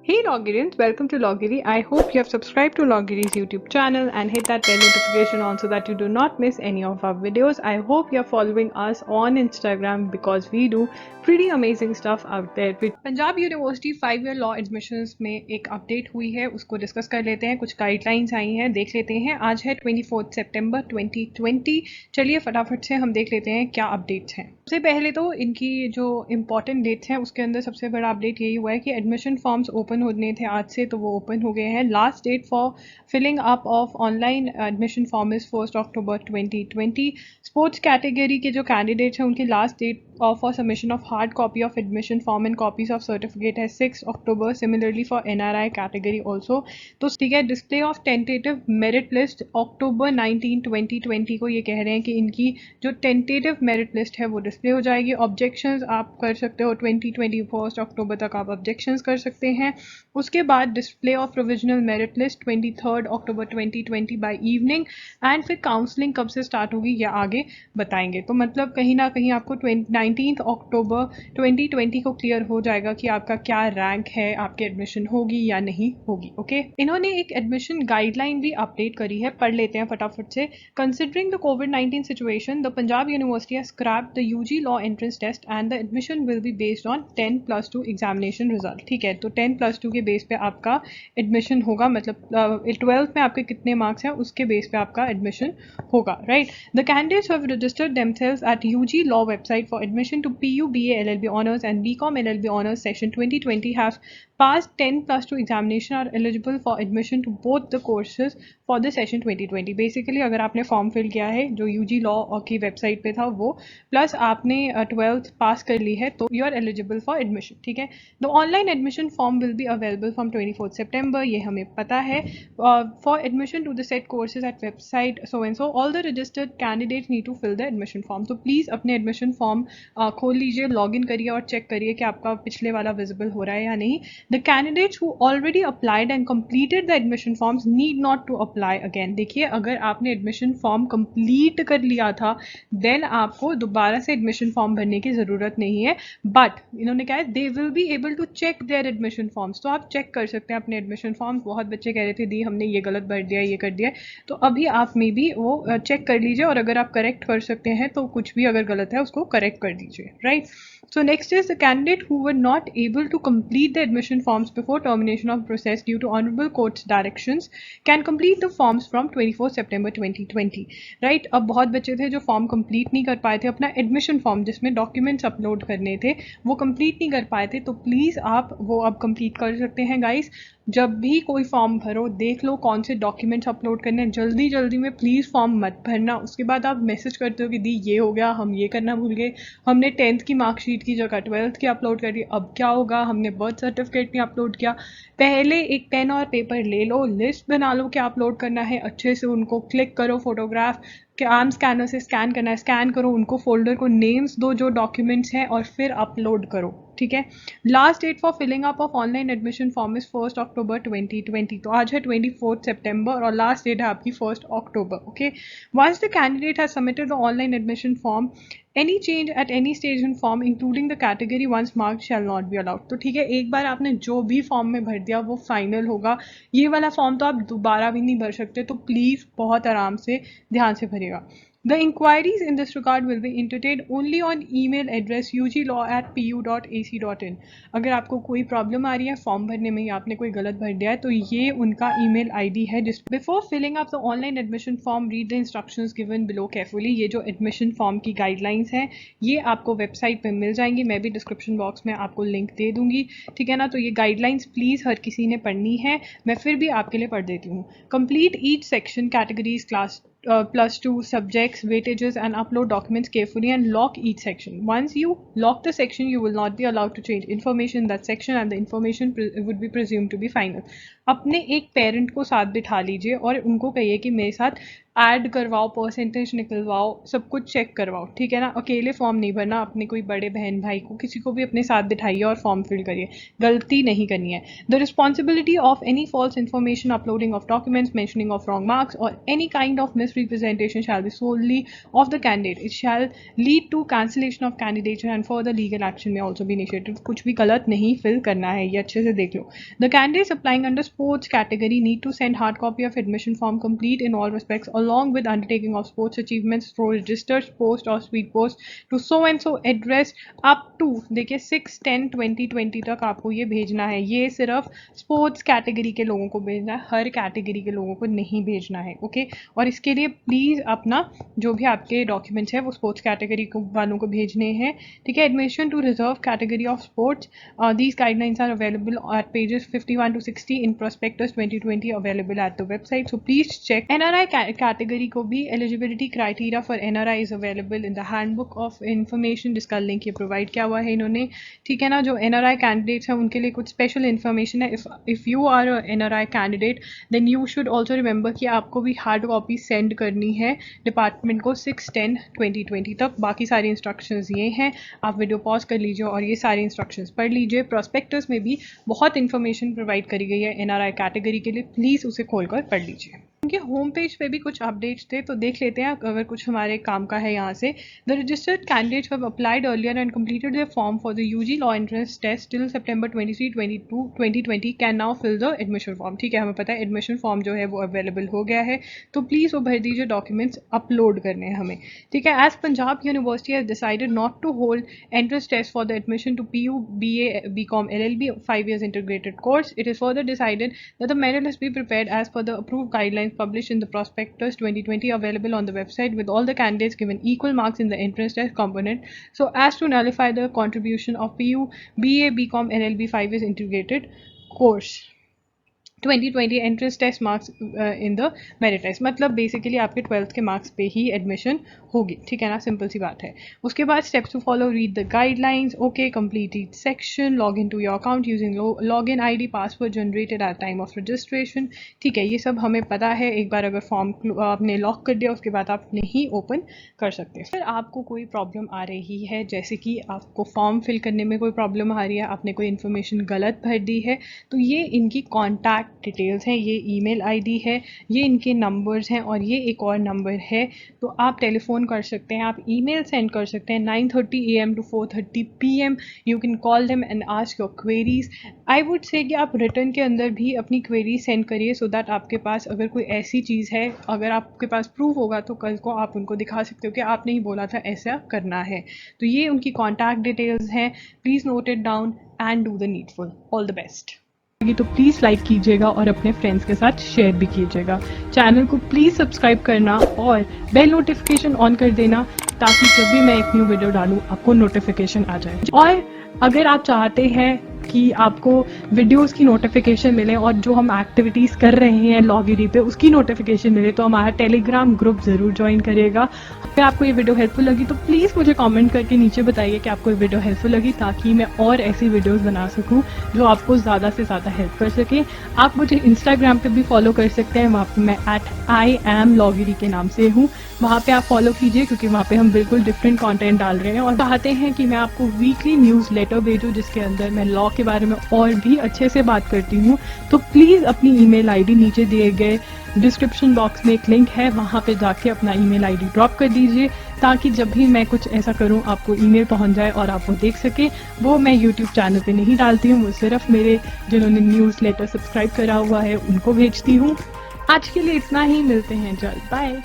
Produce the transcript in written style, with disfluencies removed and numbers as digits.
Hey Logirians, welcome to Logiri. I hope you have subscribed to Logiri's YouTube channel and hit that bell notification on so that you do not miss any of our videos. I hope you are following us on Instagram because we do pretty amazing stuff out there. Punjab university 5 year law admissions में एक update हुई है, उसको discuss कर लेते हैं। कुछ guidelines आई हैं, देख लेते हैं। आज है 24 सितंबर 2020। चलिए फटाफट से हम देख लेते हैं क्या अपडेट्स हैं। सबसे पहले तो इनकी जो इम्पॉर्टेंट डेट्स हैं उसके अंदर सबसे बड़ा अपडेट यही हुआ है कि एडमिशन फॉर्म्स ओपन होने थे आज से, तो वो ओपन हो गए हैं। Last date for filling up of online admission form is 1 October 2020। Sports category के जो कैंडिडेट्स हैं उनकी last date for submission of hard copy of admission form and copies of certificate है 6 October. Similarly for NRI category also। तो ठीक है, display of tentative merit list October 19, 2020 को ये कह रहे हैं कि इनकी जो टेंटेटिव मेरिट लिस्ट है वो डिस्प्ले हो जाएगी। ऑब्जेक्शंस आप कर सकते हो 21 अक्टूबर तक आप ऑब्जेक्शंस कर सकते हैं। उसके बाद display of provisional merit list 23 October 2020 by evening. And फिर काउंसलिंग कब से स्टार्ट होगी या आगे बताएंगे। तो मतलब कहीं ना कहीं आपको 19 अक्टूबर 2020 को क्लियर हो जाएगा कि आपका क्या रैंक है, आपकी एडमिशन होगी या नहीं होगी। ओके, इन्होंने एक एडमिशन गाइडलाइन भी अपडेट करी है, पढ़ लेते हैं फटाफट से। कंसिडरिंग द कोविड-19 situation, the Punjab university has scrapped the UG law entrance test and the admission will be based on 10+2 examination result. ठीक है, तो 10+2 के बेस पे आपका एडमिशन होगा, मतलब 12th में आपके कितने मार्क्स हैं उसके बेस पे आपका एडमिशन होगा, right. The candidates have registered themselves at UG law website for admission to PU BA LLB Honours and BCom LLB Honours session 2020 have passed 10+2 examination are eligible for admission to both the courses for the session 2020। Basically अगर आपने form fill किया है जो UG law की website पे था वो, plus आपने 12th पास कर ली है, तो you are eligible for admission. ठीक है, the online admission form will be available from 24 September, ये हमें पता है। For admission to the set courses at website so and so, all the registered candidates need to fill the admission form. तो please अपने admission form खोल लीजिए, login करिए और चेक करिए कि आपका पिछले वाला विजिबल हो रहा है या नहीं। The candidates who already applied and completed the admission forms need not to apply again. देखिए, अगर आपने एडमिशन फॉर्म कंप्लीट कर लिया था देन आपको दोबारा से एडमिशन फॉर्म भरने की ज़रूरत नहीं है। बट इन्होंने कहा है they will be able to check their admission forms, तो आप चेक कर सकते हैं अपने एडमिशन फॉर्म्स। बहुत बच्चे कह रहे थे दी हमने ये गलत भर दिया, ये कर दिया, तो अभी आप मे बी वो चेक कर लीजिए, और अगर आप करेक्ट कर सकते हैं तो कुछ भी अगर गलत है उसको करेक्ट कर दीजिए, right? So next is the candidate who were not able to complete the admission forms before termination of process due to honorable court's directions can complete the forms from 24 September 2020, right? अब बहुत बच्चे थे जो form complete नहीं कर पाए थे, अपना एडमिशन फॉर्म जिसमें डॉक्यूमेंट्स अपलोड करने थे वो कंप्लीट नहीं कर पाए थे, तो प्लीज़ आप वो अब कंप्लीट कर सकते हैं गाइस। जब भी कोई फॉर्म भरो देख लो कौन से डॉक्यूमेंट्स अपलोड करने हैं, जल्दी जल्दी में प्लीज़ फॉर्म मत भरना। उसके बाद आप मैसेज करते हो कि दी ये हो गया, हम ये करना भूल गए, हमने 10th की मार्कशीट की जगह 12th की अपलोड कर दी, अब क्या होगा, हमने बर्थ सर्टिफिकेट नहीं अपलोड किया। पहले एक पेन और पेपर ले लो, लिस्ट बना लो क्या अपलोड करना है, अच्छे से उनको क्लिक करो, फोटोग्राफ आर्म स्कैनर से स्कैन करना है, स्कैन करो, उनको फोल्डर को नेम्स दो जो डॉक्यूमेंट्स हैं और फिर अपलोड करो। ठीक है, last date for filling up of online admission form is 1 October 2020। तो आज है 24 सितंबर और लास्ट डेट है आपकी 1 अक्टूबर। Okay, once the candidate has submitted the online admission form any change at any stage in form including the category once marked shall not be allowed। तो ठीक है, एक बार आपने जो भी फॉर्म में भर दिया वो फाइनल होगा, ये वाला फॉर्म तो आप दोबारा भी नहीं भर सकते, तो प्लीज़ बहुत आराम से ध्यान से भरिएगा। The inquiries in this regard will be entertained only on email address uglaw@pu.ac.in। अगर आपको कोई प्रॉब्लम आ रही है फॉर्म भरने में या आपने कोई गलत भर दिया है तो ये उनका ईमेल आईडी है। जिस before filling up the online admission form read the instructions given below carefully. ये जो एडमिशन फॉर्म की गाइडलाइंस हैं ये आपको वेबसाइट पर मिल जाएंगी, मैं भी डिस्क्रिप्शन बॉक्स में आपको लिंक दे दूंगी। ठीक है ना, तो ये गाइडलाइंस प्लीज़ हर किसी ने पढ़नी है, मैं फिर भी आपके लिए पढ़ देती हूँ। Complete each section categories class +2 subjects weightages and upload documents carefully and lock each section. Once you lock the section you will not be allowed to change information in that section and the information would be presumed to be final। अपने एक parent को साथ बिठा लीजिए और उनको कहिए कि मेरे साथ ऐड करवाओ, परसेंटेज निकलवाओ, सब कुछ चेक करवाओ, ठीक है ना। अकेले फॉर्म नहीं भरना, अपने कोई बड़े बहन भाई को, किसी को भी अपने साथ बिठाइए और फॉर्म फिल करिए, गलती नहीं करनी है। The responsibility of any false information, uploading of documents, mentioning of wrong marks और any kind of misrepresentation shall be solely of the candidate. It shall lead to cancellation of candidature and further legal action may also be initiated. कुछ भी गलत नहीं fill करना है, ये अच्छे से देख लो। The candidates applying under sports category need to send hard copy of admission form complete in all respects along with undertaking of sports achievements through registered post or speed post to so and so address up to, देखिए 6/10/2020 तक आपको ये भेजना है। ये सिर्फ sports category के लोगों को भेजना है, हर कैटेगरी के लोगों को नहीं भेजना है, ओके। और इसके लिए प्लीज़ अपना जो भी आपके डॉक्यूमेंट्स है वो स्पोर्ट्स कैटेगरी वालों को भेजने हैं, ठीक है। Admission to reserve category of sports, these guidelines are available at pages 51 to 60 in prospectus 2020 available at the website, so please check. NRI category को भी eligibility criteria for NRI is available in the handbook of information, जिसका link ये provide किया हुआ है इन्होंने, ठीक है ना। जो एनआरआई कैंडिडेट्स हैं उनके लिए कुछ स्पेशल इन्फॉर्मेशन है। If you are a NRI candidate then you should also remember कि आपको भी हार्ड कॉपी सेंड करनी है डिपार्टमेंट को 6/10/2020 तक। बाकी सारी इंस्ट्रक्शंस ये हैं, आप वीडियो पॉज कर लीजिए और ये सारी इंस्ट्रक्शंस पढ़ लीजिए। प्रोस्पेक्टस में भी बहुत इंफॉर्मेशन प्रोवाइड करी गई है एनआरआई कैटेगरी के लिए, प्लीज़ उसे खोलकर पढ़ लीजिए। उनके होम पेज पे भी कुछ अपडेट्स थे तो देख लेते हैं अगर कुछ हमारे काम का है यहाँ से। The registered candidates have applied earlier and completed their form for the UG law entrance test till September 23, 2020 can now fill the admission form, ठीक है। हमें पता है एडमिशन फॉर्म जो है वो अवेलेबल हो गया है, तो प्लीज़ वो भर दीजिए, डॉक्यूमेंट्स अपलोड करने हैं हमें, ठीक है। As Punjab university has decided not to hold entrance test for the admission to PU, BA, BCom, LLB 5 years integrated course. It is further decided that the materials be prepared as per the approved guidelines published in the prospectus 2020 available on the website, with all the candidates given equal marks in the entrance test component so as to nullify the contribution of PU, BA, BCom, LLB 5 years integrated course 2020 entrance test marks in the merit test. मतलब basically आपके 12th के marks पे ही admission होगी, ठीक है ना, simple सी बात है। उसके बाद steps to follow, read the guidelines, okay, complete each section, log in to your account using log in ID, password generated at time of registration, ठीक है। ये सब हमें पता है, एक बार अगर फॉर्म आपने लॉक कर दिया उसके बाद आप नहीं ओपन कर सकते। फिर आपको कोई प्रॉब्लम आ रही है, जैसे कि आपको फॉर्म फिल करने में कोई प्रॉब्लम आ रही है, आपने कोई इन्फॉर्मेशन गलत भर दी है, तो ये इनकी कॉन्टैक्ट डिटेल्स हैं, ये ईमेल आईडी है, ये इनके नंबर्स हैं और ये एक और नंबर है। तो आप टेलीफोन कर सकते हैं, आप ईमेल सेंड कर सकते हैं 9:30 AM to 4:30 PM। You can call them and ask your queries. I would say कि आप रिटर्न के अंदर भी अपनी क्वेरी सेंड करिए, सो दैट आपके पास अगर कोई ऐसी चीज़ है, अगर आपके पास प्रूफ होगा तो कल को आप उनको दिखा सकते हो कि आपने ही बोला था ऐसा करना है। तो ये उनकी कॉन्टैक्ट डिटेल्स हैं, please note it down and do the needful. All the best. तो प्लीज़ लाइक कीजिएगा और अपने फ्रेंड्स के साथ शेयर भी कीजिएगा। चैनल को प्लीज़ सब्सक्राइब करना और बेल नोटिफिकेशन ऑन कर देना, ताकि जब भी मैं एक न्यू वीडियो डालूँ आपको नोटिफिकेशन आ जाए। और अगर आप चाहते हैं कि आपको वीडियोस की नोटिफिकेशन मिले और जो हम एक्टिविटीज़ कर रहे हैं लॉगिरी पे उसकी नोटिफिकेशन मिले, तो हमारा टेलीग्राम ग्रुप ज़रूर ज्वाइन करिएगा। अगर आपको ये वीडियो हेल्पफुल लगी तो प्लीज़ मुझे कमेंट करके नीचे बताइए कि आपको ये वीडियो हेल्पफुल लगी, ताकि मैं और ऐसी वीडियोस बना सकूं जो आपको ज़्यादा से ज़्यादा हेल्प कर सके। आप मुझे इंस्टाग्राम पे भी फॉलो कर सकते हैं, वहाँ पर मैं @IAMLogiri के नाम से हूँ, वहाँ पे आप फॉलो कीजिए, क्योंकि वहाँ पे हम बिल्कुल डिफरेंट कंटेंट डाल रहे हैं और चाहते हैं कि मैं आपको वीकली न्यूज़ लेटर भेजूँ जिसके अंदर मैं लॉ के बारे में और भी अच्छे से बात करती हूँ। तो प्लीज़ अपनी ईमेल आईडी नीचे दिए गए डिस्क्रिप्शन बॉक्स में एक लिंक है, वहाँ पे जाके अपना ईमेल आईडी ड्रॉप कर दीजिए, ताकि जब भी मैं कुछ ऐसा करूँ आपको ईमेल पहुँच जाए और आप वो देख सके। वो मैं यूट्यूब चैनल पे नहीं डालती हूँ, वो सिर्फ मेरे जिन्होंने न्यूज़ लेटर सब्सक्राइब करा हुआ है उनको भेजती हूँ। आज के लिए इतना ही, मिलते हैं जल्द, बाय।